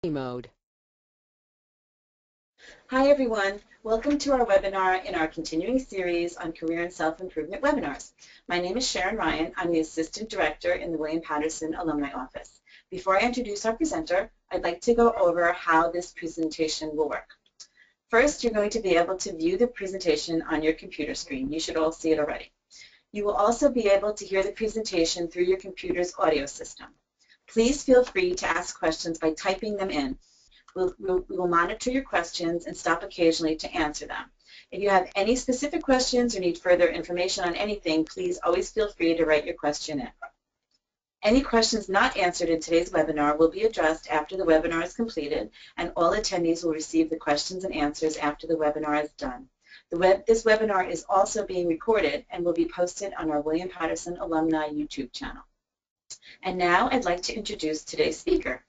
Mode. Hi everyone, welcome to our webinar in our continuing series on career and self-improvement webinars. My name is Sharon Ryan. I'm the Assistant Director in the William Patterson Alumni Office. Before I introduce our presenter, I'd like to go over how this presentation will work. First, you're going to be able to view the presentation on your computer screen. You should all see it already. You will also be able to hear the presentation through your computer's audio system. Please feel free to ask questions by typing them in. We will monitor your questions and stop occasionally to answer them. If you have any specific questions or need further information on anything, please always feel free to write your question in. Any questions not answered in today's webinar will be addressed after the webinar is completed, and all attendees will receive the questions and answers after the webinar is done. This webinar is also being recorded and will be posted on our William Patterson Alumni YouTube channel. And now I'd like to introduce today's speaker.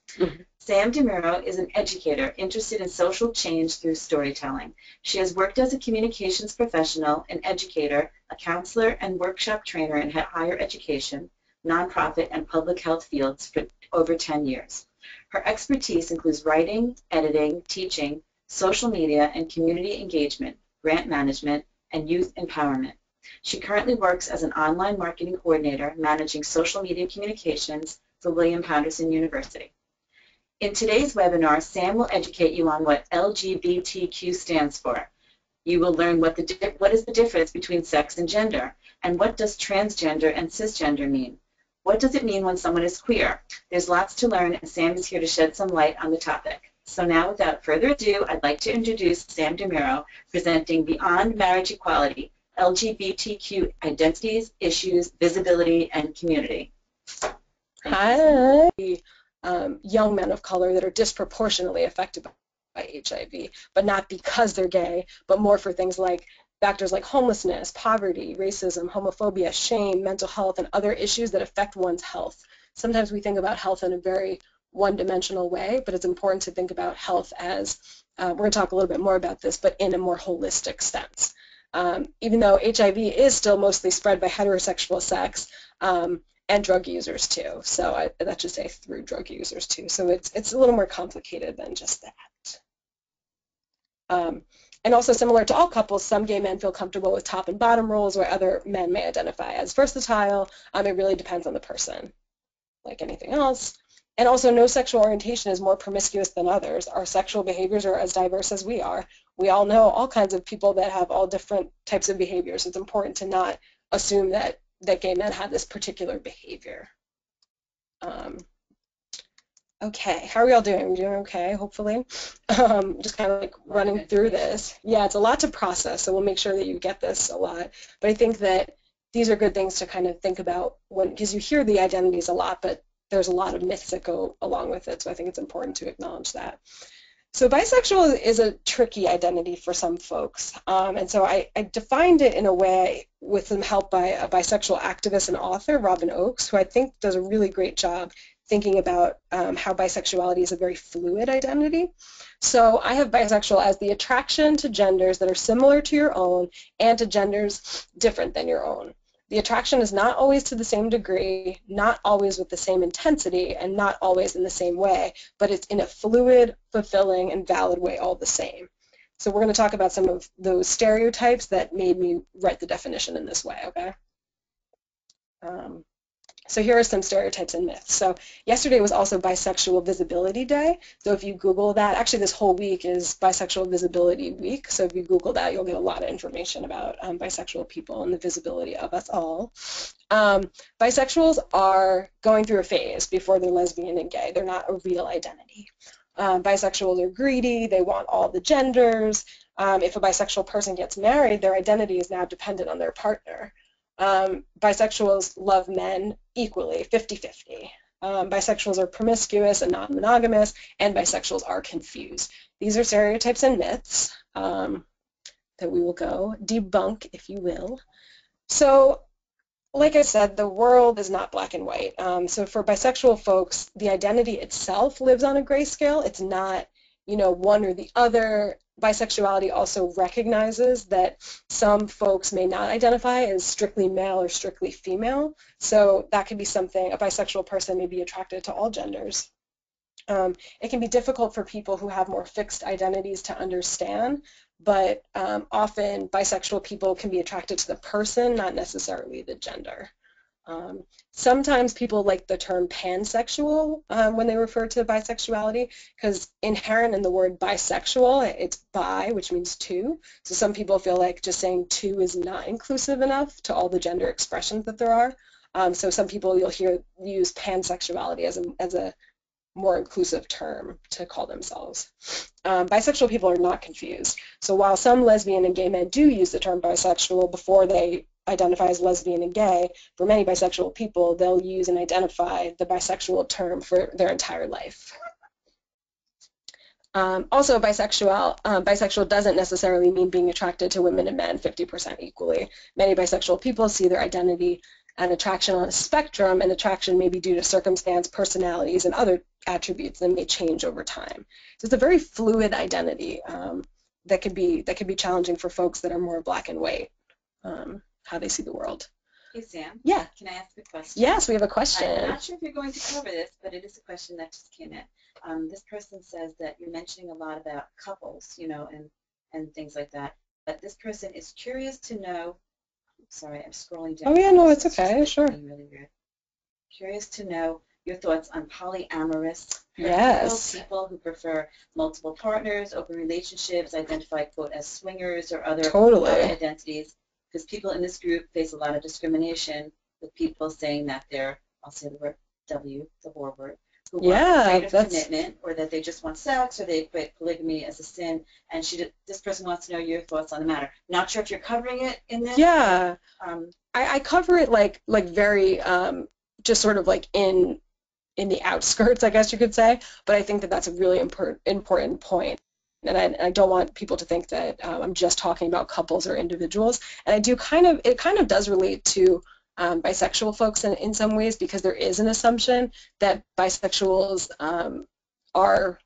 Sam DeMuro is an educator interested in social change through storytelling. She has worked as a communications professional, an educator, a counselor, and workshop trainer in higher education, nonprofit, and public health fields for over 10 years. Her expertise includes writing, editing, teaching, social media, and community engagement, grant management, and youth empowerment. She currently works as an online marketing coordinator managing social media communications for William Patterson University. In today's webinar, Sam will educate you on what LGBTQ stands for. You will learn what is the difference between sex and gender, and what does transgender and cisgender mean. What does it mean when someone is queer? There's lots to learn, and Sam is here to shed some light on the topic. So now, without further ado, I'd like to introduce Sam DeMuro, presenting Beyond Marriage Equality, LGBTQ Identities, Issues, Visibility, and Community. Hi. Young men of color that are disproportionately affected by HIV, but not because they're gay, but more for things like factors like homelessness, poverty, racism, homophobia, shame, mental health, and other issues that affect one's health. Sometimes we think about health in a very one-dimensional way, but it's important to think about health as, we're going to talk a little bit more about this, but in a more holistic sense. Even though HIV is still mostly spread by heterosexual sex, and drug users too. So that should say through drug users too. So it's a little more complicated than just that. And also similar to all couples, some gay men feel comfortable with top and bottom roles where other men may identify as versatile. It really depends on the person, like anything else. And also no sexual orientation is more promiscuous than others. Our sexual behaviors are as diverse as we are. We all know all kinds of people that have all different types of behaviors. It's important to not assume that gay men have this particular behavior. Okay, how are we all doing? Are we doing okay, hopefully? Just kind of like running through this. Yeah, it's a lot to process, so we'll make sure that you get this a lot. But I think that these are good things to kind of think about because you hear the identities a lot, but there's a lot of myths that go along with it, so I think it's important to acknowledge that. So bisexual is a tricky identity for some folks, and so I defined it in a way with some help by a bisexual activist and author, Robin Oakes, who I think does a really great job thinking about how bisexuality is a very fluid identity. So I have bisexual as the attraction to genders that are similar to your own and to genders different than your own. The attraction is not always to the same degree, not always with the same intensity, and not always in the same way, but it's in a fluid, fulfilling, and valid way all the same. So we're going to talk about some of those stereotypes that made me write the definition in this way, okay? So here are some stereotypes and myths. So yesterday was also Bisexual Visibility Day. So if you Google that, actually this whole week is Bisexual Visibility Week. So if you Google that, you'll get a lot of information about bisexual people and the visibility of us all. Bisexuals are going through a phase before they're lesbian and gay. They're not a real identity. Bisexuals are greedy. They want all the genders. If a bisexual person gets married, their identity is now dependent on their partner. Bisexuals love men equally, 50-50. Bisexuals are promiscuous and non-monogamous, and bisexuals are confused. These are stereotypes and myths that we will go debunk, if you will. So, like I said, the world is not black and white. So for bisexual folks, the identity itself lives on a gray scale. It's not, one or the other. Bisexuality also recognizes that some folks may not identify as strictly male or strictly female. So that could be something, a bisexual person may be attracted to all genders. It can be difficult for people who have more fixed identities to understand, but often bisexual people can be attracted to the person, not necessarily the gender. Sometimes people like the term pansexual when they refer to bisexuality, because inherent in the word bisexual, it's bi, which means two. So some people feel like just saying two is not inclusive enough to all the gender expressions that there are. So some people you'll hear use pansexuality as a more inclusive term to call themselves. Bisexual people are not confused. So while some lesbian and gay men do use the term bisexual before they identify as lesbian and gay, for many bisexual people, they'll use and identify the bisexual term for their entire life. Also, bisexual doesn't necessarily mean being attracted to women and men 50% equally. Many bisexual people see their identity and attraction on a spectrum, and attraction may be due to circumstance, personalities, and other attributes that may change over time. So it's a very fluid identity that could be challenging for folks that are more black and white, how they see the world. Hey, Sam. Yeah. Can I ask a question? Yes, we have a question. I'm not sure if you're going to cover this, but it is a question that just came in. This person says that you're mentioning a lot about couples, you know, and things like that. But this person is curious to know. Sorry, I'm scrolling down. Oh yeah, no, it's okay. Sure. Really weird. Curious to know your thoughts on polyamorous. Yes. People who prefer multiple partners, open relationships, identify quote as swingers or other identities. Because people in this group face a lot of discrimination with people saying that they're, I'll say the word W, the war word, who want greater commitment, or that they just want sex, or they equate polygamy as a sin. And this person wants to know your thoughts on the matter. Not sure if you're covering it in this. Yeah, I cover it like very just sort of like in the outskirts, I guess you could say. But I think that that's a really important point. And I don't want people to think that I'm just talking about couples or individuals. And I do it kind of does relate to bisexual folks in some ways, because there is an assumption that bisexuals are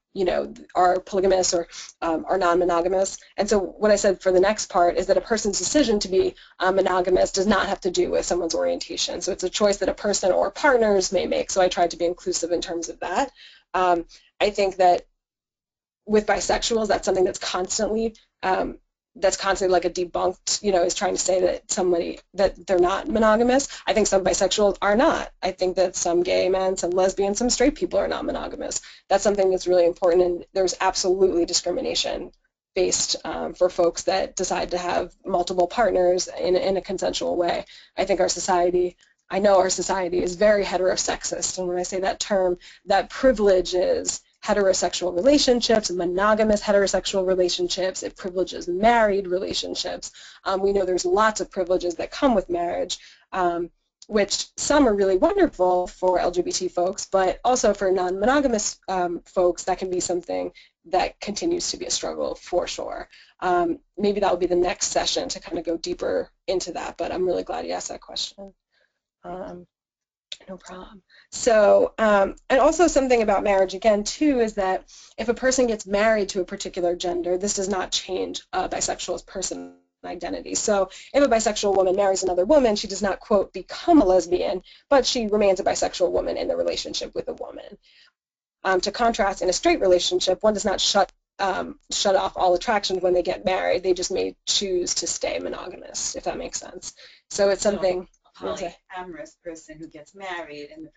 polygamous or are non-monogamous. And so what I said for the next part is that a person's decision to be monogamous does not have to do with someone's orientation. So it's a choice that a person or partners may make. So I tried to be inclusive in terms of that. I think that with bisexuals, that's something that's constantly like a debunked, is trying to say that they're not monogamous. I think some bisexuals are not. I think that some gay men, some lesbians, some straight people are not monogamous. That's something that's really important, and there's absolutely discrimination based for folks that decide to have multiple partners in a consensual way. I think our society is very heterosexist, and when I say that term, that privilege is heterosexual relationships, monogamous heterosexual relationships. It privileges married relationships. We know there's lots of privileges that come with marriage, which some are really wonderful for LGBT folks, but also for non-monogamous folks, that can be something that continues to be a struggle for sure. Maybe that will be the next session to kind of go deeper into that, but I'm really glad you asked that question. No problem. So, and also something about marriage, again, too, is that if a person gets married to a particular gender, this does not change a bisexual's person identity. So if a bisexual woman marries another woman, she does not, quote, become a lesbian, but she remains a bisexual woman in the relationship with a woman. To contrast, in a straight relationship, one does not shut off all attractions when they get married. They just may choose to stay monogamous, if that makes sense. So it's something... polyamorous person who gets married and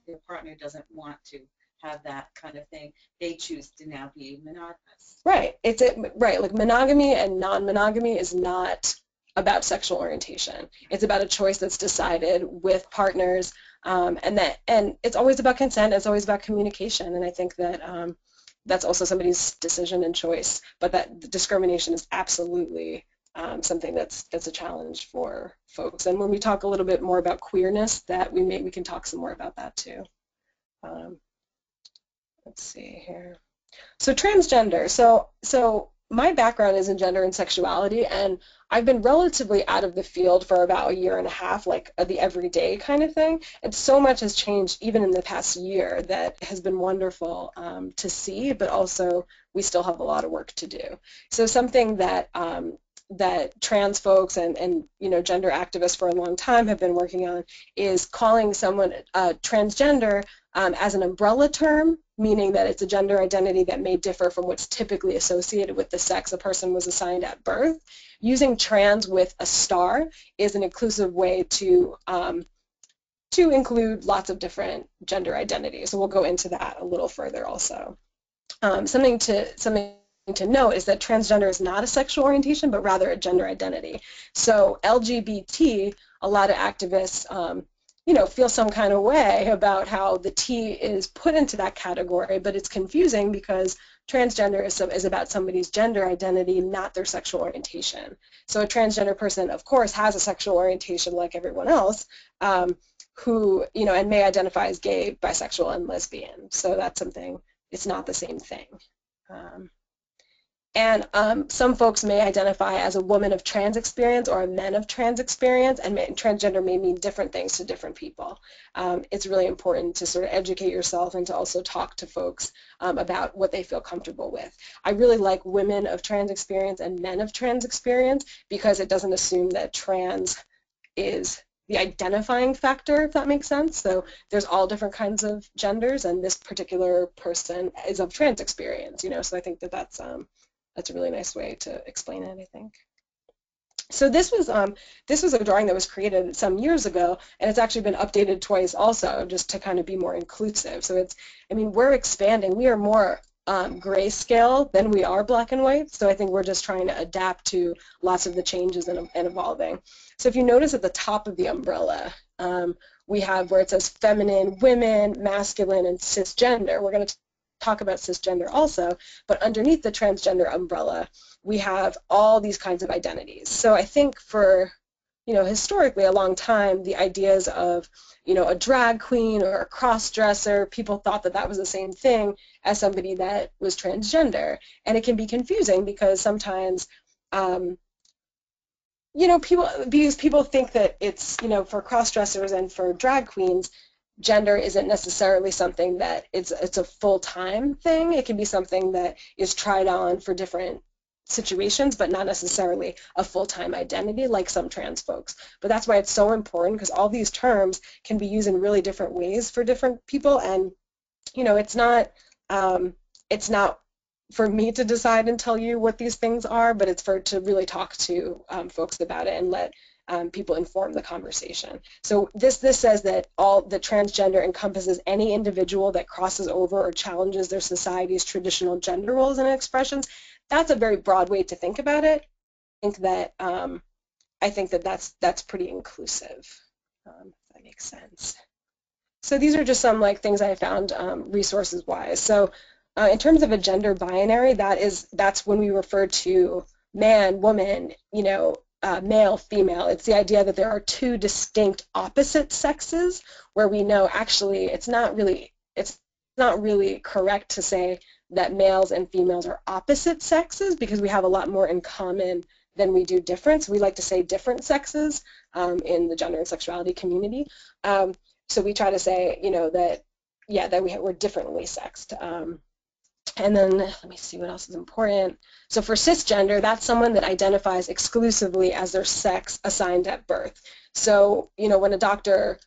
their partner doesn't want to have that kind of thing, they choose to now be monogamous. Right. Like monogamy and non-monogamy is not about sexual orientation. It's about a choice that's decided with partners, and it's always about consent. It's always about communication, and I think that that's also somebody's decision and choice. But that discrimination is absolutely something that's a challenge for folks. And when we talk a little bit more about queerness, that we can talk some more about that too. Let's see here. So transgender. So my background is in gender and sexuality, and I've been relatively out of the field for about a year and a half, like the everyday kind of thing. And so much has changed even in the past year that has been wonderful to see, but also we still have a lot of work to do. So something that trans folks and gender activists for a long time have been working on is calling someone transgender as an umbrella term meaning that it's a gender identity that may differ from what's typically associated with the sex a person was assigned at birth. Using trans with a star is an inclusive way to include lots of different gender identities. So we'll go into that a little further also. Something to note is that transgender is not a sexual orientation, but rather a gender identity. So LGBT, a lot of activists, feel some kind of way about how the T is put into that category, but it's confusing because transgender is about somebody's gender identity, not their sexual orientation. So a transgender person, of course, has a sexual orientation like everyone else, who, and may identify as gay, bisexual, and lesbian. So that's something, it's not the same thing. And some folks may identify as a woman of trans experience or a man of trans experience, and transgender may mean different things to different people. It's really important to sort of educate yourself and to also talk to folks about what they feel comfortable with. I really like women of trans experience and men of trans experience because it doesn't assume that trans is the identifying factor, if that makes sense. So there's all different kinds of genders, and this particular person is of trans experience, so I think that that's a really nice way to explain it, I think. So this was a drawing that was created some years ago, and it's actually been updated twice also, just to kind of be more inclusive. So we're expanding. We are more grayscale than we are black and white, so I think we're just trying to adapt to lots of the changes and evolving. So if you notice at the top of the umbrella, we have where it says feminine, women, masculine, and cisgender. We're going to talk about cisgender also, but underneath the transgender umbrella, we have all these kinds of identities. So I think for, historically a long time, the ideas of, a drag queen or a cross-dresser, people thought that that was the same thing as somebody that was transgender. And it can be confusing because sometimes, people think that it's, for cross-dressers and for drag queens, gender isn't necessarily something that it's a full-time thing. It can be something that is tried on for different situations, but not necessarily a full-time identity like some trans folks. But that's why it's so important, because all these terms can be used in really different ways for different people, and it's not for me to decide and tell you what these things are, but it's to really talk to folks about it and let people inform the conversation. So this says that the transgender encompasses any individual that crosses over or challenges their society's traditional gender roles and expressions. That's a very broad way to think about it. I think that that's pretty inclusive. If that makes sense. So these are just some things I found resources wise. So in terms of a gender binary, that's when we refer to man, woman, male, female. It's the idea that there are two distinct opposite sexes, where we know actually it's not really correct to say that males and females are opposite sexes, because we have a lot more in common than we do difference. We like to say different sexes in the gender and sexuality community. So we try to say, that we're differently sexed. And then let me see what else is important. So for cisgender, that's someone that identifies exclusively as their sex assigned at birth. So, when a doctor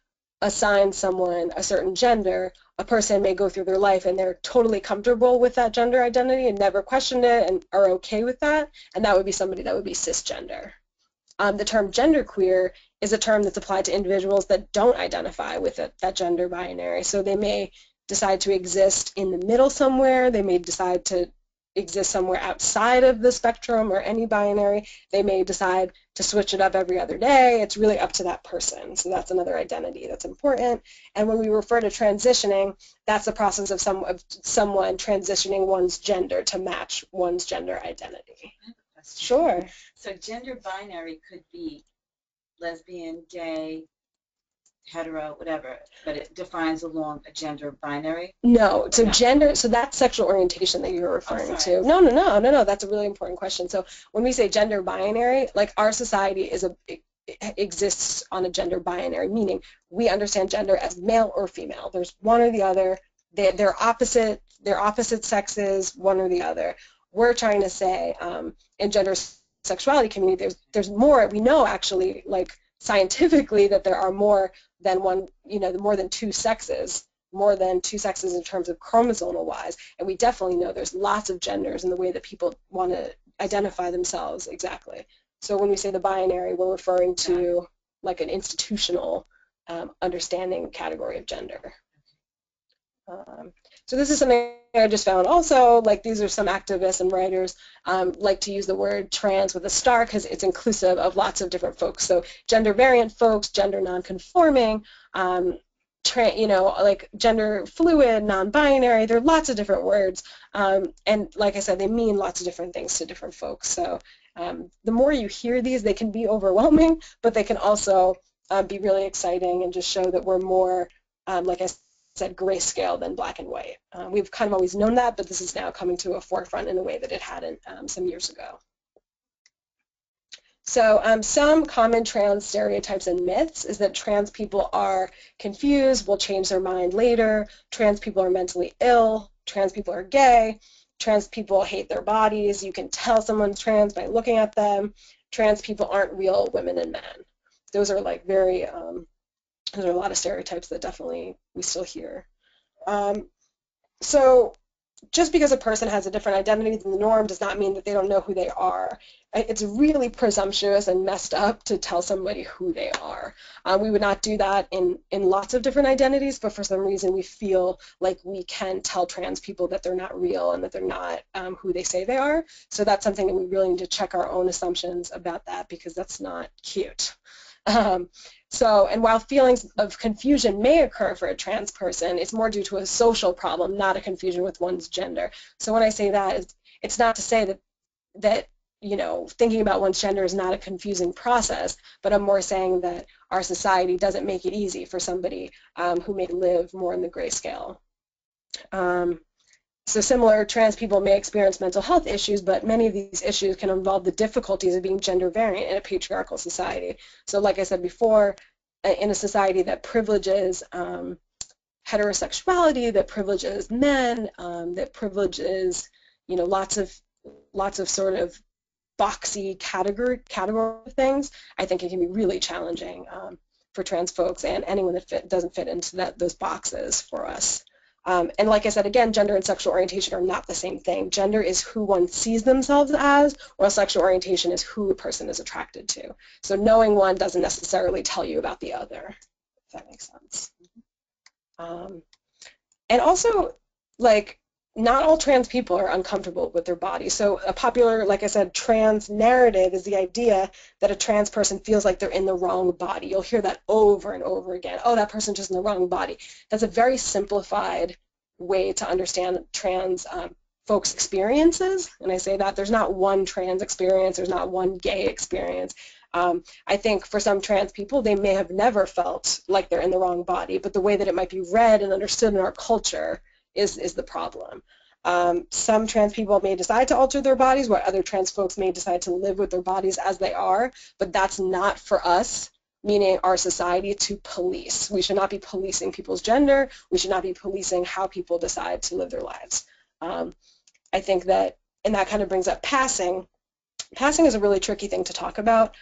assigns someone a certain gender, a person may go through their life and they're totally comfortable with that gender identity and never questioned it and are okay with that, and that would be somebody that would be cisgender. The term genderqueer is a term that's applied to individuals that don't identify with that gender binary. So they may decide to exist in the middle somewhere. They may decide to exist somewhere outside of the spectrum or any binary. They may decide to switch it up every other day. It's really up to that person. So that's another identity that's important. And when we refer to transitioning, that's the process of someone transitioning one's gender to match one's gender identity. I have a question. Sure. So gender binary could be lesbian, gay, hetero, whatever, but it defines along a gender binary? No, so gender, so that's sexual orientation that you're referring to. No, that's a really important question. So when we say gender binary, our society exists on a gender binary, meaning we understand gender as male or female. There's one or the other. They're opposite sexes, one or the other. We're trying to say in gender sexuality community, there's more. We know actually, scientifically, that there are more than one, more than two sexes more than two sexes in terms of chromosomal wise, and we definitely know there's lots of genders in the way that people want to identify themselves exactly. So when we say the binary, we're referring to like an institutional understanding category of gender. So this is something I just found also, like these are some activists and writers like to use the word trans with a star because it's inclusive of lots of different folks. So gender variant folks, gender non-conforming, like gender fluid, non-binary, there are lots of different words. And like I said, they mean lots of different things to different folks. So the more you hear these, they can be overwhelming, but they can also be really exciting and just show that we're more, like I said, grayscale than black and white. We've kind of always known that, but this is now coming to a forefront in a way that it hadn't some years ago. So some common trans stereotypes and myths is that trans people are confused, will change their mind later, trans people are mentally ill, trans people are gay, trans people hate their bodies, you can tell someone's trans by looking at them, trans people aren't real women and men. Those are like very, there are a lot of stereotypes that definitely we still hear. So just because a person has a different identity than the norm does not mean that they don't know who they are. It's really presumptuous and messed up to tell somebody who they are. We would not do that in lots of different identities, but for some reason we feel like we can tell trans people that they're not real and that they're not who they say they are. So that's something that we really need to check our own assumptions about that because that's not cute. And while feelings of confusion may occur for a trans person, it's more due to a social problem, not a confusion with one's gender. So when I say that, it's not to say that you know, thinking about one's gender is not a confusing process, but I'm more saying that our society doesn't make it easy for somebody who may live more in the grayscale. So similar, trans people may experience mental health issues, but many of these issues can involve the difficulties of being gender variant in a patriarchal society. So like I said before, in a society that privileges heterosexuality, that privileges men, that privileges, you know, lots of sort of boxy category things, I think it can be really challenging for trans folks and anyone that doesn't fit into those boxes for us. And like I said, again, gender and sexual orientation are not the same thing. Gender is who one sees themselves as, while sexual orientation is who a person is attracted to. So knowing one doesn't necessarily tell you about the other, if that makes sense. And also, like, not all trans people are uncomfortable with their body. So a popular, like I said, trans narrative is the idea that a trans person feels like they're in the wrong body. You'll hear that over and over again. Oh, that person's just in the wrong body. That's a very simplified way to understand trans folks' experiences. And I say that there's not one trans experience. There's not one gay experience. I think for some trans people, they may have never felt like they're in the wrong body, but the way that it might be read and understood in our culture is the problem. Some trans people may decide to alter their bodies, while other trans folks may decide to live with their bodies as they are, but that's not for us, meaning our society, to police. We should not be policing people's gender. We should not be policing how people decide to live their lives. I think that, and that kind of brings up passing. Passing is a really tricky thing to talk about.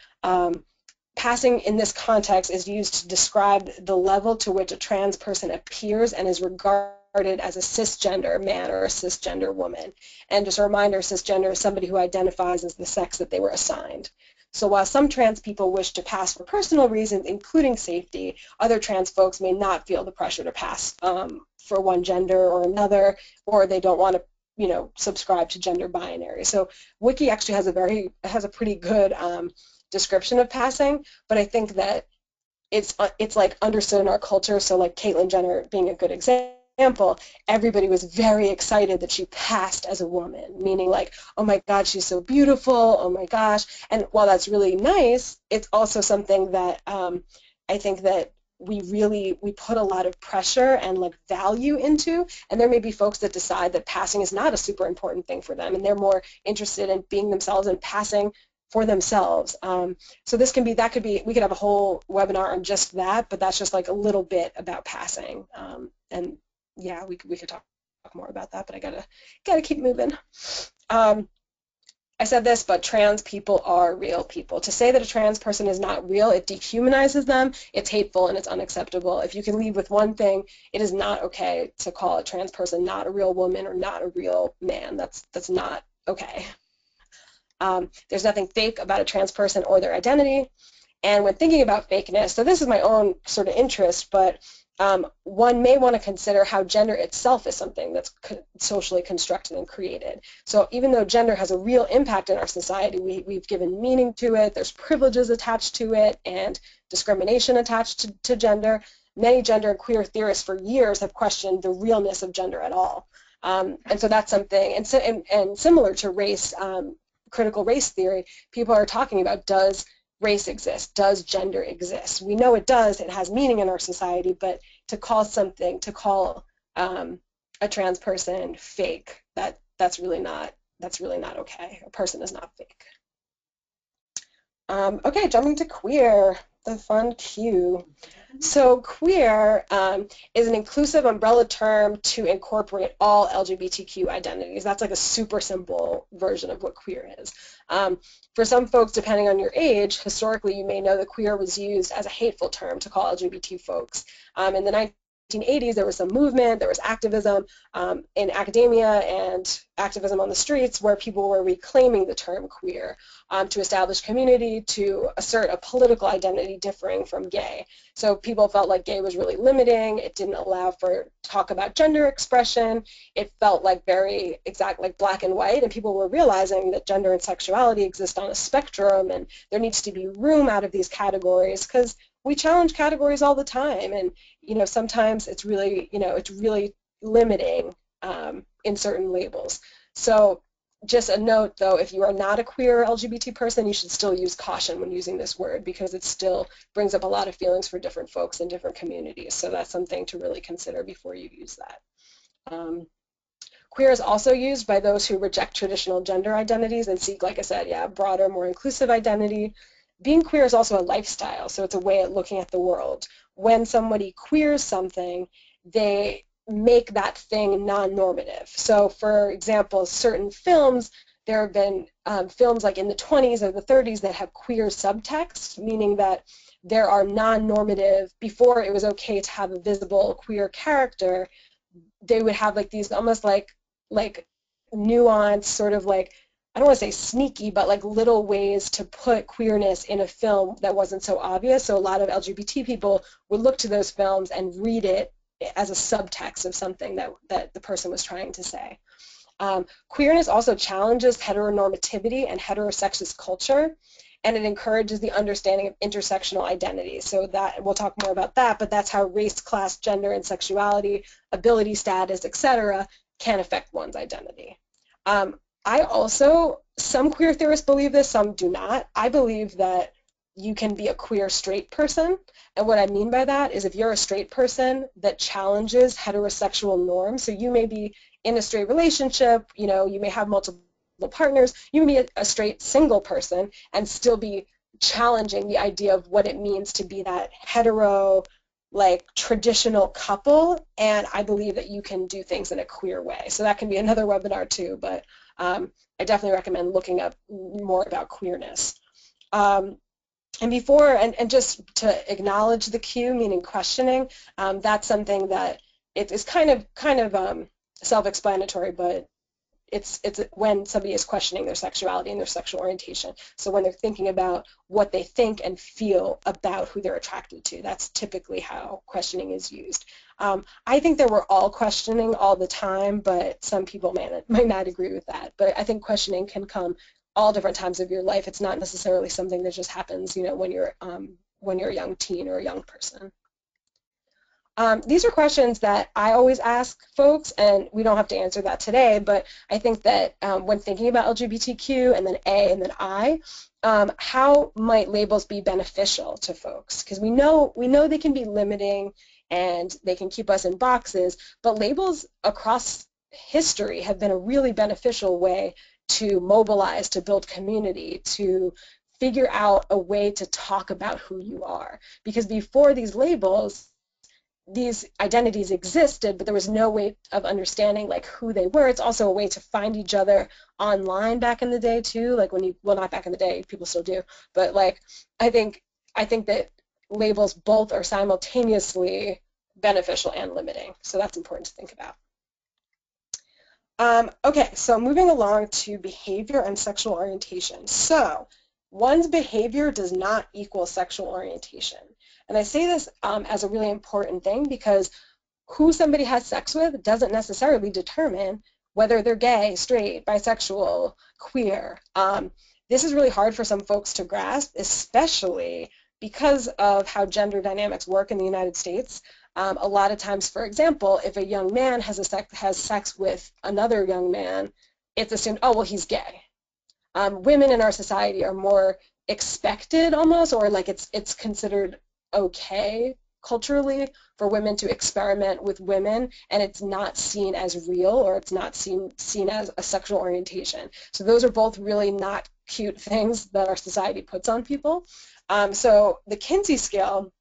Passing in this context is used to describe the level to which a trans person appears and is regarded as a cisgender man or a cisgender woman. And just a reminder, cisgender is somebody who identifies as the sex that they were assigned. So while some trans people wish to pass for personal reasons, including safety, other trans folks may not feel the pressure to pass for one gender or another, or they don't want to, you know, subscribe to gender binary. So Wiki actually has a pretty good description of passing, but I think that it's like understood in our culture. So like Caitlyn Jenner being a good example, everybody was very excited that she passed as a woman, meaning like, oh my God, she's so beautiful, oh my gosh. And while that's really nice, it's also something that I think that we put a lot of pressure and like value into, and there may be folks that decide that passing is not a super important thing for them, and they're more interested in being themselves and passing for themselves. So this can be, that could be, we could have a whole webinar on just that, but that's just like a little bit about passing. And yeah, we could talk more about that, but I gotta keep moving. I said this, but trans people are real people. To say that a trans person is not real, it dehumanizes them, it's hateful, and it's unacceptable. If you can leave with one thing, it is not okay to call a trans person not a real woman or not a real man. That's not okay. There's nothing fake about a trans person or their identity. And when thinking about fakeness, so this is my own sort of interest, but one may want to consider how gender itself is something that's socially constructed and created. So even though gender has a real impact in our society, we've given meaning to it, there's privileges attached to it, and discrimination attached to gender. Many gender and queer theorists for years have questioned the realness of gender at all. And so that's something, and similar to race, critical race theory, people are talking about, does race exist? Does gender exist? We know it does. It has meaning in our society, but to call a trans person fake, that's really not okay. A person is not fake. Okay, jumping to queer, the fun Q. So queer is an inclusive umbrella term to incorporate all LGBTQ identities. That's like a super simple version of what queer is. For some folks, depending on your age, historically you may know that queer was used as a hateful term to call LGBT folks. In the 1980s, there was some movement, there was activism in academia and activism on the streets where people were reclaiming the term queer to establish community, to assert a political identity differing from gay. So people felt like gay was really limiting, it didn't allow for talk about gender expression, it felt like very exact, like black and white, and people were realizing that gender and sexuality exist on a spectrum and there needs to be room out of these categories because we challenge categories all the time, and sometimes it's really limiting in certain labels. So just a note though, if you are not a queer LGBT person, you should still use caution when using this word because it still brings up a lot of feelings for different folks in different communities. So that's something to really consider before you use that. Queer is also used by those who reject traditional gender identities and seek, like I said, broader, more inclusive identity. Being queer is also a lifestyle, so it's a way of looking at the world. When somebody queers something, they make that thing non-normative. So for example, certain films, there have been films like in the 20s or the 30s that have queer subtext, meaning that there are non-normative, before it was okay to have a visible queer character, they would have like these almost like nuanced sort of like, I don't want to say sneaky, but like little ways to put queerness in a film that wasn't so obvious. So a lot of LGBT people would look to those films and read it as a subtext of something that the person was trying to say. Queerness also challenges heteronormativity and heterosexist culture, and it encourages the understanding of intersectional identities. So that we'll talk more about that, but that's how race, class, gender, and sexuality, ability status, etc., can affect one's identity. Some queer theorists believe this, some do not. I believe that you can be a queer straight person, and what I mean by that is if you're a straight person that challenges heterosexual norms, so you may be in a straight relationship, you may have multiple partners, you may be a straight single person and still be challenging the idea of what it means to be that hetero, like traditional couple, and I believe that you can do things in a queer way. So that can be another webinar too, but I definitely recommend looking up more about queerness. And just to acknowledge the Q, meaning questioning, that's something that it is kind of self-explanatory, but it's when somebody is questioning their sexuality and their sexual orientation. So when they're thinking about what they think and feel about who they're attracted to, that's typically how questioning is used. I think that we're all questioning all the time, but some people might not agree with that. But I think questioning can come all different times of your life. It's not necessarily something that just happens, when you're a young teen or a young person. These are questions that I always ask folks, and we don't have to answer that today, but I think that when thinking about LGBTQ and then A and then I, how might labels be beneficial to folks? Because we know they can be limiting and they can keep us in boxes, but labels across history have been a really beneficial way to mobilize, to build community, to figure out a way to talk about who you are. Because before these labels, these identities existed, but there was no way of understanding like who they were. It's also a way to find each other online back in the day too. Like when you, well, not back in the day, people still do, but like I think that labels both are simultaneously beneficial and limiting. So that's important to think about. Okay, so moving along to behavior and sexual orientation. So one's behavior does not equal sexual orientation. And I say this as a really important thing because who somebody has sex with doesn't necessarily determine whether they're gay, straight, bisexual, queer. This is really hard for some folks to grasp, especially because of how gender dynamics work in the United States. A lot of times, for example, if a young man has sex with another young man, it's assumed, oh, well, he's gay. Women in our society are more expected almost, or like it's considered okay culturally for women to experiment with women, and it's not seen as real, or it's not seen as a sexual orientation. So those are both really not cute things that our society puts on people. So the Kinsey Scale,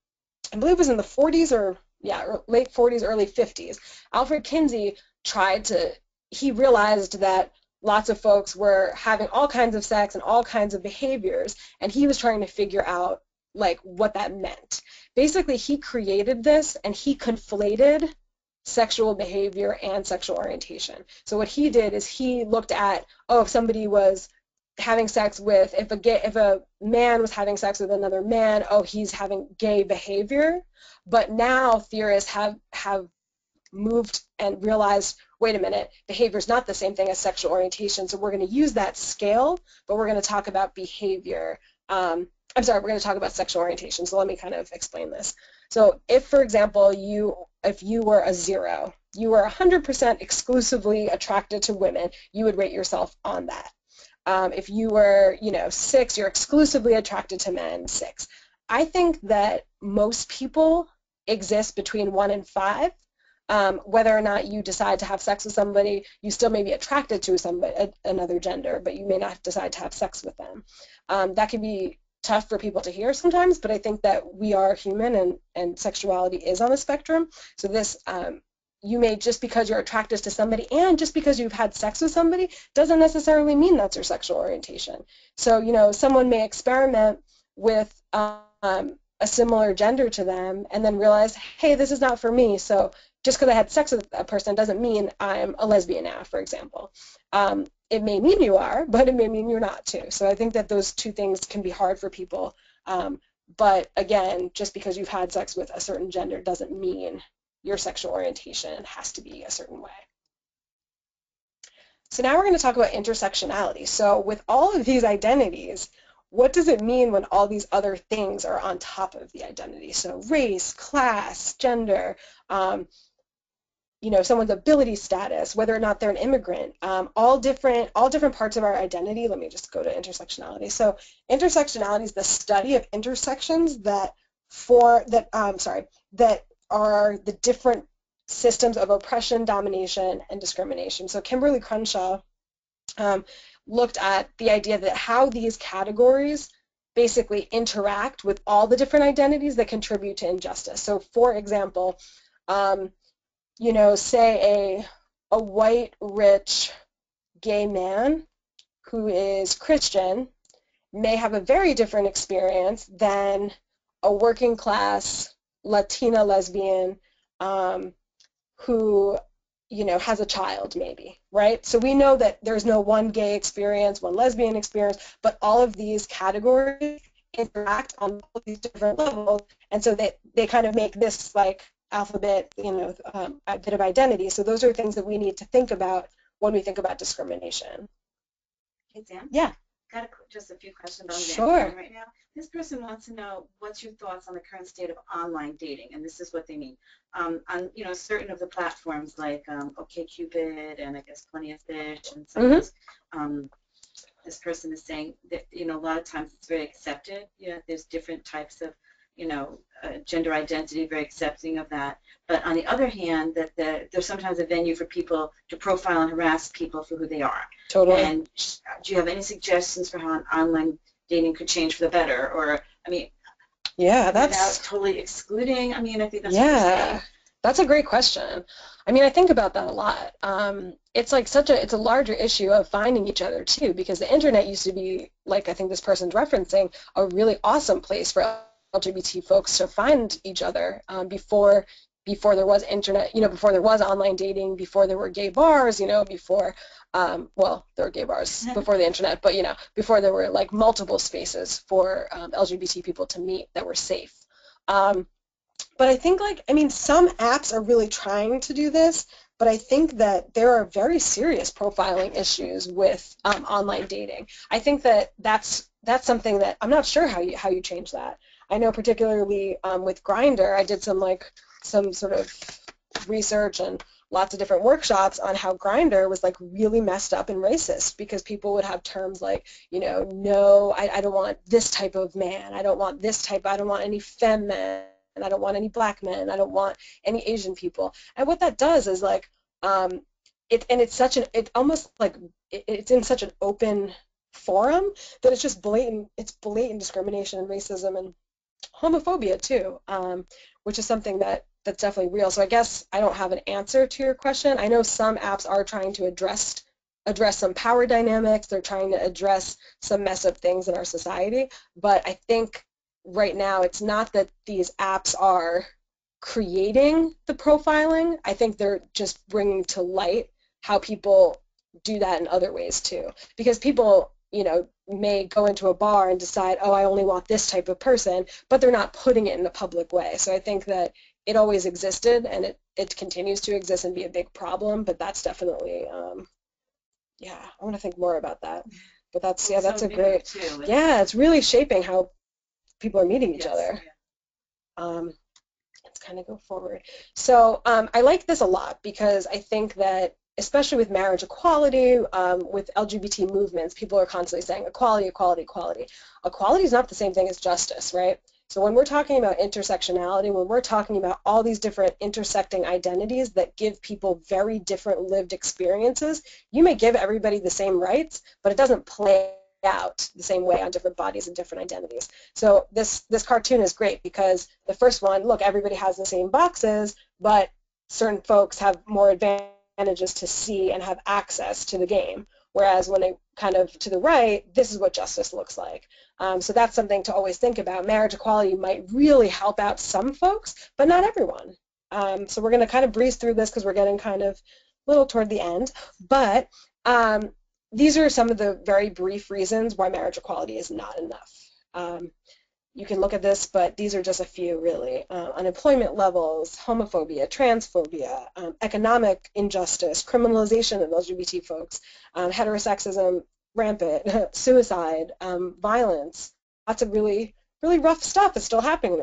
I believe it was in the 40s or late 40s, early 50s. Alfred Kinsey he realized that lots of folks were having all kinds of sex and all kinds of behaviors, and he was trying to figure out like what that meant. Basically, he created this and he conflated sexual behavior and sexual orientation. So what he did is he looked at, oh, if somebody was having sex with, if a man was having sex with another man, oh, he's having gay behavior. But now theorists have moved and realized, wait a minute, behavior is not the same thing as sexual orientation, so we're going to use that scale, but we're going to talk about behavior. We're going to talk about sexual orientation, so let me kind of explain this. So if, for example, if you were a 0, you were 100% exclusively attracted to women, you would rate yourself on that. If you were, 6, you're exclusively attracted to men, 6. I think that most people exist between 1 and 5. Whether or not you decide to have sex with somebody, you still may be attracted to another gender, but you may not decide to have sex with them. That can be tough for people to hear sometimes, but I think that we are human and sexuality is on a spectrum. So this, you may, just because you're attracted to somebody and just because you've had sex with somebody doesn't necessarily mean that's your sexual orientation. So, someone may experiment with a similar gender to them and then realize, hey, this is not for me. So just because I had sex with a person doesn't mean I'm a lesbian now, for example. It may mean you are, but it may mean you're not too. So I think that those two things can be hard for people. But again, just because you've had sex with a certain gender doesn't mean your sexual orientation has to be a certain way. So now we're going to talk about intersectionality. So with all of these identities, what does it mean when all these other things are on top of the identity? So race, class, gender, someone's ability status, whether or not they're an immigrant, all different parts of our identity. Let me just go to intersectionality. So intersectionality is the study of intersections that are the different systems of oppression, domination, and discrimination. So Kimberly Crenshaw looked at the idea that how these categories basically interact with all the different identities that contribute to injustice. So for example, say a white, rich, gay man who is Christian may have a very different experience than a working class Latina lesbian who has a child maybe, right? So we know that there's no one gay experience, one lesbian experience, but all of these categories interact on all these different levels, and so they kind of make this like alphabet, a bit of identity. So those are things that we need to think about when we think about discrimination. Hey, Sam? Yeah. Got just a few questions on Sure. right now. This person wants to know what's your thoughts on the current state of online dating, and this is what they mean. On certain of the platforms like OkCupid and I guess Plenty of Fish and some of those, this person is saying that a lot of times it's very accepted. There's different types of gender identity, very accepting of that. But on the other hand, that there's sometimes a venue for people to profile and harass people for who they are. Totally. And do you have any suggestions for how online dating could change for the better? Or, yeah, without totally excluding, I think that's what you're saying. That's a great question. I mean, I think about that a lot. It's like it's a larger issue of finding each other too, because the internet used to be, like I think this person's referencing, a really awesome place for LGBT folks to find each other before there was internet, before there was online dating, before there were gay bars, before, well, there were gay bars before the internet, but, before there were like multiple spaces for LGBT people to meet that were safe. But I think, some apps are really trying to do this, but I think that there are very serious profiling issues with online dating. I think that that's something that I'm not sure how you change that. I know particularly with Grindr, I did some sort of research and lots of different workshops on how Grindr was like really messed up and racist, because people would have terms like, no, I don't want this type of man, I don't want any femme men, and I don't want any black men, I don't want any Asian people. And what that does is it's almost like it's in such an open forum that it's just blatant discrimination and racism and homophobia too, which is something that's definitely real. So I guess I don't have an answer to your question. I know some apps are trying to address some power dynamics. They're trying to address some messed up things in our society. But I think right now it's not that these apps are creating the profiling. I think they're just bringing to light how people do that in other ways too. Because people, may go into a bar and decide, oh, I only want this type of person, but they're not putting it in a public way. So I think that it always existed, and it continues to exist and be a big problem, but that's definitely, I want to think more about that. But that's a great, it's really shaping how people are meeting each other. Yeah. Let's kind of go forward. So I like this a lot because I think that, especially with marriage equality, with LGBT movements, people are constantly saying equality, equality, equality. Equality is not the same thing as justice, right? So when we're talking about intersectionality, when we're talking about all these different intersecting identities that give people very different lived experiences, you may give everybody the same rights, but it doesn't play out the same way on different bodies and different identities. So this cartoon is great because the first one, look, everybody has the same boxes, but certain folks have more advantages to see and have access to the game. Whereas when they kind of to the right, this is what justice looks like. So that's something to always think about. Marriage equality might really help out some folks, but not everyone. So we're going to kind of breeze through this because we're getting kind of a little toward the end. But these are some of the very brief reasons why marriage equality is not enough. You can look at this, but these are just a few, really. Unemployment levels, homophobia, transphobia, economic injustice, criminalization of LGBT folks, heterosexism rampant, suicide, violence. Lots of really, really rough stuff is still happening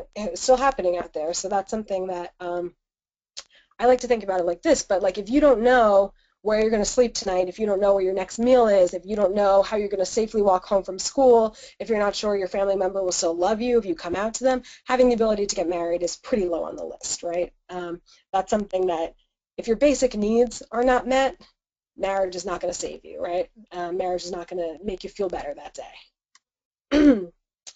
out there. So that's something that I like to think about it like this. But like, if you don't know where you're going to sleep tonight, if you don't know where your next meal is, if you don't know how you're going to safely walk home from school, if you're not sure your family member will still love you if you come out to them, having the ability to get married is pretty low on the list, right? That's something that if your basic needs are not met, marriage is not going to save you, right? Marriage is not going to make you feel better that day.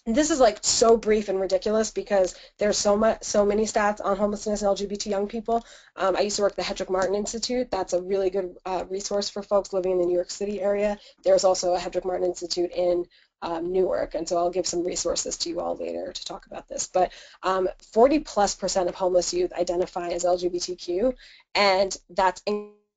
This is like so brief and ridiculous because there's so many stats on homelessness and LGBT young people. I used to work at the Hedrick Martin Institute. That's a really good resource for folks living in the New York City area. There's also a Hedrick Martin Institute in Newark, and so I'll give some resources to you all later to talk about this. But 40+% of homeless youth identify as LGBTQ, and that's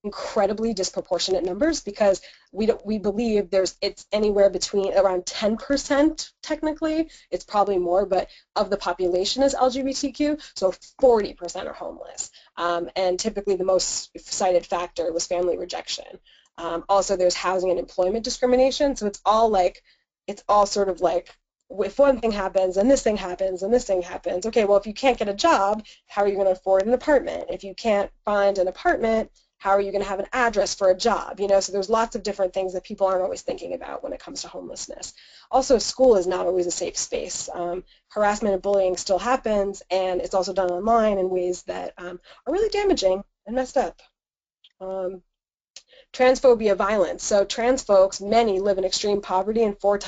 incredibly disproportionate numbers because we believe it's anywhere between around 10% technically, it's probably more, but of the population is LGBTQ, so 40% are homeless. And typically the most cited factor was family rejection. Also there's housing and employment discrimination, so it's all sort of like, if one thing happens and this thing happens and this thing happens, okay, well, if you can't get a job, how are you going to afford an apartment? If you can't find an apartment, how are you going to have an address for a job? So there's lots of different things that people aren't always thinking about when it comes to homelessness. Also, school is not always a safe space. Harassment and bullying still happens, and it's also done online in ways that are really damaging and messed up. Transphobia violence. So trans folks, many live in extreme poverty and 4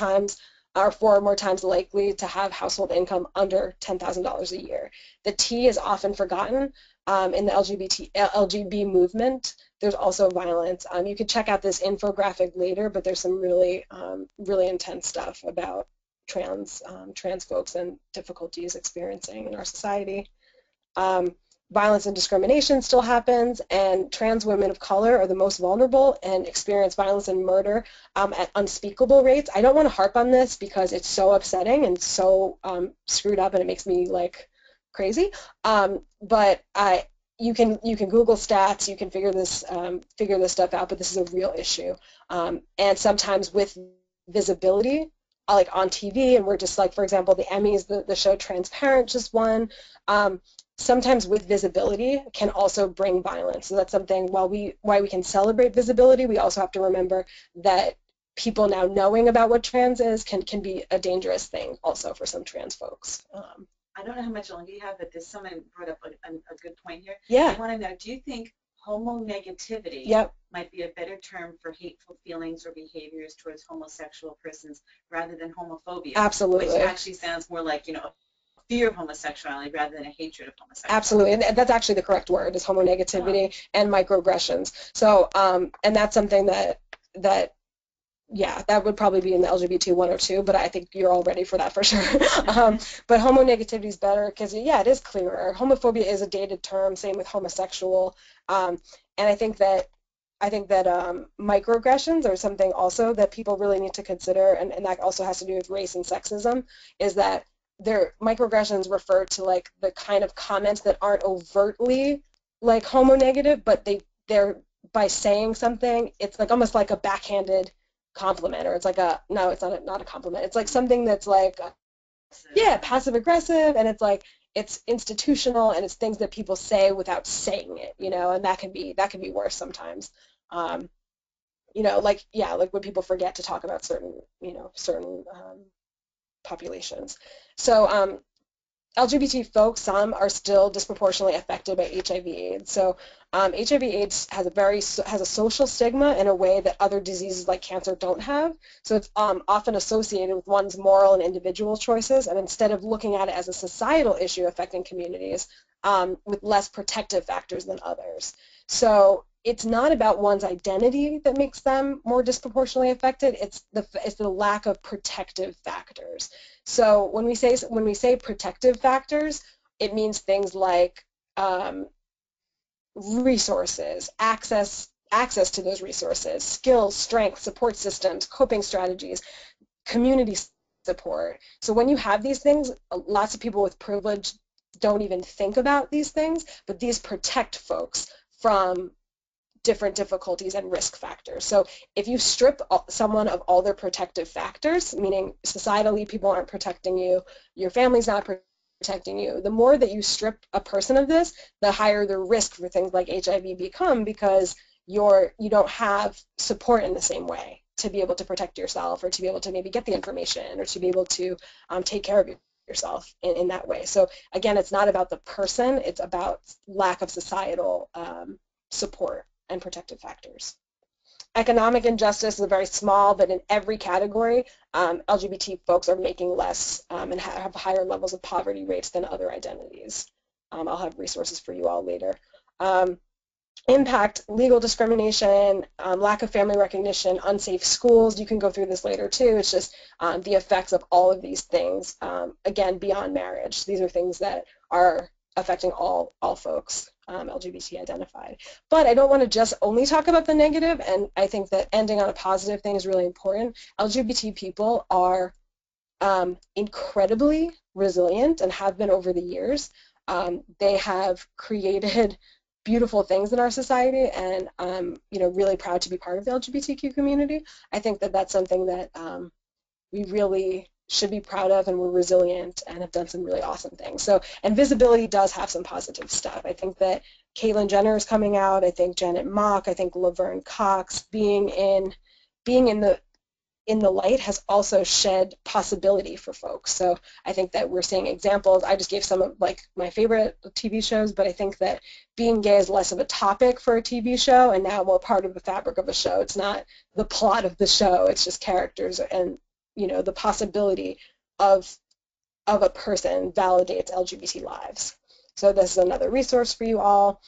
or more times likely to have household income under $10,000 a year. The T is often forgotten, in the LGB movement, there's also violence. You could check out this infographic later, but there's some really, really intense stuff about trans folks and difficulties experiencing in our society. Violence and discrimination still happens, and trans women of color are the most vulnerable and experience violence and murder at unspeakable rates. I don't want to harp on this because it's so upsetting and so screwed up, and it makes me like crazy. But you can Google stats, you can figure this stuff out. But this is a real issue, and sometimes with visibility, like on TV, and we're just like, for example, the Emmys, the show Transparent just won. Sometimes with visibility can also bring violence. So that's something, while we can celebrate visibility, we also have to remember that people now knowing about what trans is can be a dangerous thing also for some trans folks. I don't know how much longer you have, but there's someone brought up a good point here. Yeah. I want to know, do you think homonegativity Yep. might be a better term for hateful feelings or behaviors towards homosexual persons rather than homophobia? Absolutely. Which actually sounds more like, fear of homosexuality rather than a hatred of homosexuality. Absolutely, and that's actually the correct word, is homonegativity and microaggressions. So, and that's something that would probably be in the LGBT 102, but I think you're all ready for that for sure. But homonegativity is better because, it is clearer. Homophobia is a dated term, same with homosexual, and I think that microaggressions are something also that people really need to consider, and that also has to do with race and sexism, is that microaggressions refer to like the kind of comments that aren't overtly like homonegative, but they're by saying something, it's like almost like a backhanded compliment, or it's like no, it's not a compliment. It's like something that's like, passive aggressive, and it's like it's institutional, and it's things that people say without saying it, and that can be worse sometimes. Like when people forget to talk about certain populations. So LGBT folks, some are still disproportionately affected by HIV/AIDS. So HIV/AIDS has a social stigma in a way that other diseases like cancer don't have. So it's often associated with one's moral and individual choices, and instead of looking at it as a societal issue affecting communities with less protective factors than others. So it's not about one's identity that makes them more disproportionately affected. It's the lack of protective factors. So when we say protective factors, it means things like resources, access to those resources, skills, strength, support systems, coping strategies, community support. So when you have these things, lots of people with privilege don't even think about these things, but these protect folks from different difficulties and risk factors. So if you strip someone of all their protective factors, meaning societally people aren't protecting you, your family's not protecting you, the more that you strip a person of this, the higher the risk for things like HIV become, because you don't have support in the same way to be able to protect yourself, or to be able to maybe get the information, or to be able to take care of yourself in that way. So again, it's not about the person, it's about lack of societal support and protective factors. Economic injustice is very small, but in every category, LGBT folks are making less and have higher levels of poverty rates than other identities. I'll have resources for you all later. Impact, legal discrimination, lack of family recognition, unsafe schools. You can go through this later too. It's just the effects of all of these things, again, beyond marriage. These are things that are affecting all folks, LGBT identified. But I don't want to just only talk about the negative, and I think that ending on a positive thing is really important. LGBT people are incredibly resilient and have been over the years. They have created beautiful things in our society, and I'm really proud to be part of the LGBTQ community. I think that that's something that we really should be proud of, and we're resilient and have done some really awesome things. So, and visibility does have some positive stuff. I think that Caitlyn Jenner is coming out. I think Janet Mock. I think Laverne Cox being in the light has also shed possibility for folks. So I think that we're seeing examples. I just gave some of like my favorite TV shows, but I think that being gay is less of a topic for a TV show and now more part of the fabric of a show. It's not the plot of the show, it's just characters, and the possibility of a person validates LGBT lives. So this is another resource for you all.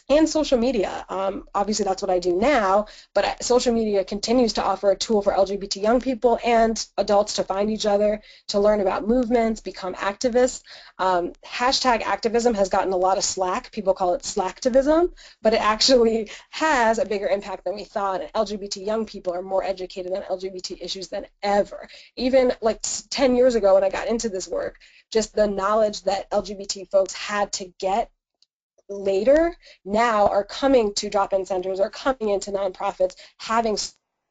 And social media. Obviously, that's what I do now, but social media continues to offer a tool for LGBT young people and adults to find each other, to learn about movements, become activists. Hashtag activism has gotten a lot of slack. People call it slacktivism, but it actually has a bigger impact than we thought. And LGBT young people are more educated on LGBT issues than ever. Even like 10 years ago when I got into this work, just the knowledge that LGBT folks had to get later now are coming to drop-in centers, are coming into nonprofits, having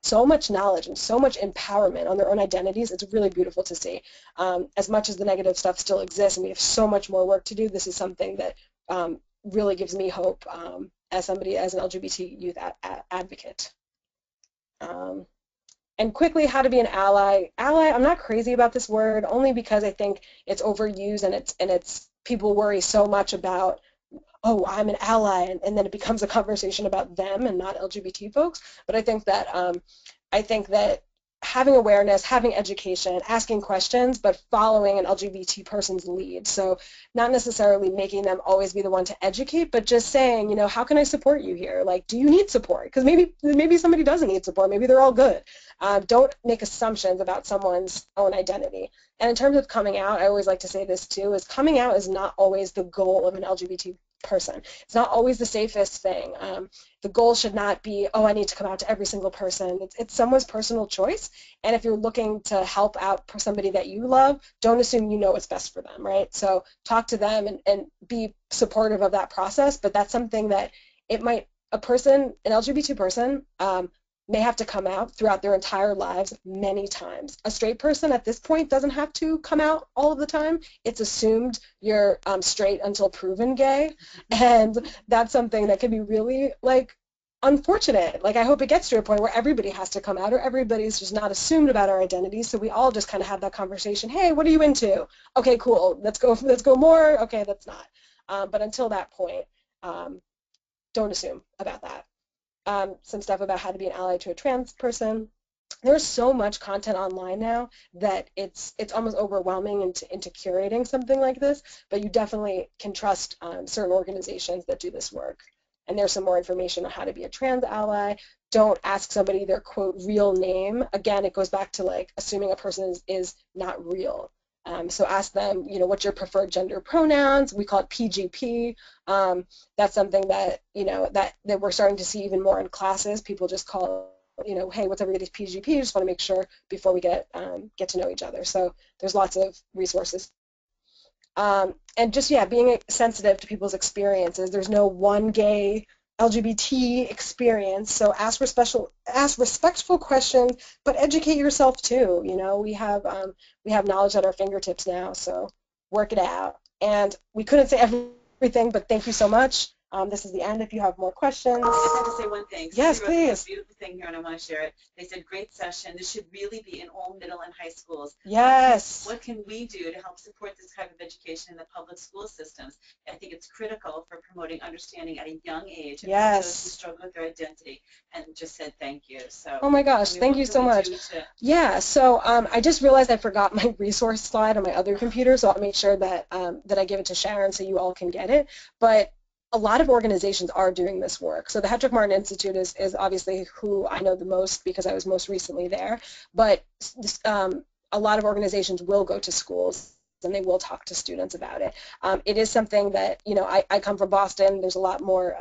so much knowledge and so much empowerment on their own identities. It's really beautiful to see. As much as the negative stuff still exists and we have so much more work to do, this is something that really gives me hope as an LGBT youth advocate. And quickly, how to be an ally. Ally, I'm not crazy about this word, only because I think it's overused and it's people worry so much about, oh, I'm an ally, and then it becomes a conversation about them and not LGBT folks. But I think that having awareness, having education, asking questions, but following an LGBT person's lead. So not necessarily making them always be the one to educate, but just saying, you know, how can I support you here? Like, do you need support? Because maybe somebody doesn't need support. Maybe they're all good. Don't make assumptions about someone's own identity. And in terms of coming out, I always like to say this too, is coming out is not always the goal of an LGBT person. It's not always the safest thing. The goal should not be, oh, I need to come out to every single person. It's someone's personal choice, and if you're looking to help out somebody that you love, don't assume you know what's best for them, right? So talk to them and be supportive of that process, but that's something that an LGBT person, may have to come out throughout their entire lives many times. A straight person at this point doesn't have to come out all of the time. It's assumed you're straight until proven gay, and that's something that can be really like unfortunate. Like, I hope it gets to a point where everybody has to come out, or everybody's just not assumed about our identities, so we all just kind of have that conversation. Hey, what are you into? Okay, cool. Let's go more. Okay, that's not. But until that point, don't assume about that. Some stuff about how to be an ally to a trans person. There's so much content online now that it's almost overwhelming into curating something like this, but you definitely can trust certain organizations that do this work. And there's some more information on how to be a trans ally. Don't ask somebody their, quote, real name. Again, it goes back to like assuming a person is not real. So ask them, you know, what's your preferred gender pronouns? We call it PGP. That's something that, you know, that we're starting to see even more in classes. People just call, you know, hey, what's everybody's PGP? You just want to make sure before we get to know each other. So there's lots of resources. And just, yeah, being sensitive to people's experiences. There's no one gay LGBT experience, so ask respectful questions, but educate yourself too. You know, we have knowledge at our fingertips now, so work it out. And we couldn't say everything, but thank you so much. This is the end. If you have more questions. I just have to say one thing. Yes, Somebody wrote please. a beautiful thing here, and I want to share it. They said, great session. This should really be in all middle and high schools. Yes. What can we do to help support this type of education in the public school systems? I think it's critical for promoting understanding at a young age of those who struggle with their identity, and just said thank you. So. Oh my gosh, thank you so much. Yeah, so I just realized I forgot my resource slide on my other computer, so I'll make sure that that I give it to Sharon so you all can get it. But a lot of organizations are doing this work. So the Hedrick Martin Institute is obviously who I know the most because I was most recently there. But a lot of organizations will go to schools and they will talk to students about it. It is something that, you know, I come from Boston. There's a lot more,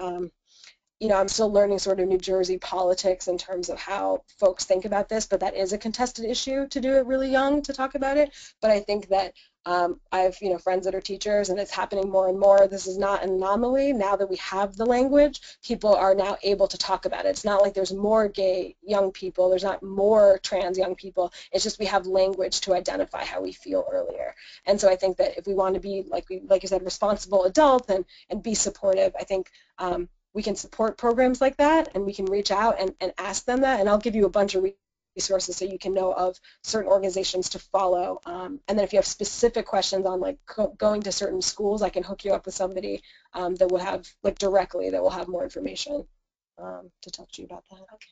you know, I'm still learning sort of New Jersey politics in terms of how folks think about this, but that is a contested issue to do it really young, to talk about it. But I think that I have, you know, friends that are teachers, and it's happening more and more. This is not an anomaly. Now that we have the language, people are now able to talk about it. It's not like there's more gay young people. There's not more trans young people. It's just we have language to identify how we feel earlier. And so I think that if we want to be, like you said, responsible adults and be supportive, I think we can support programs like that, and we can reach out and ask them that. And I'll give you a bunch of resources so you can know of certain organizations to follow. And then if you have specific questions on like going to certain schools, I can hook you up with somebody that will have, like directly, that will have more information to talk to you about that. Okay.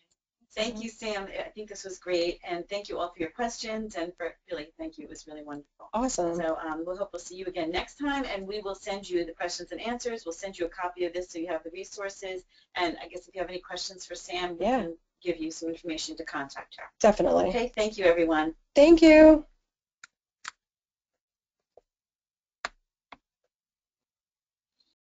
Thank you, Sam. I think this was great, and thank you all for your questions, and for thank you. It was really wonderful. Awesome. So we'll hope we'll see you again next time, and we will send you the questions and answers. We'll send you a copy of this so you have the resources, and I guess if you have any questions for Sam, we can give you some information to contact her. Definitely. Okay, thank you, everyone. Thank you.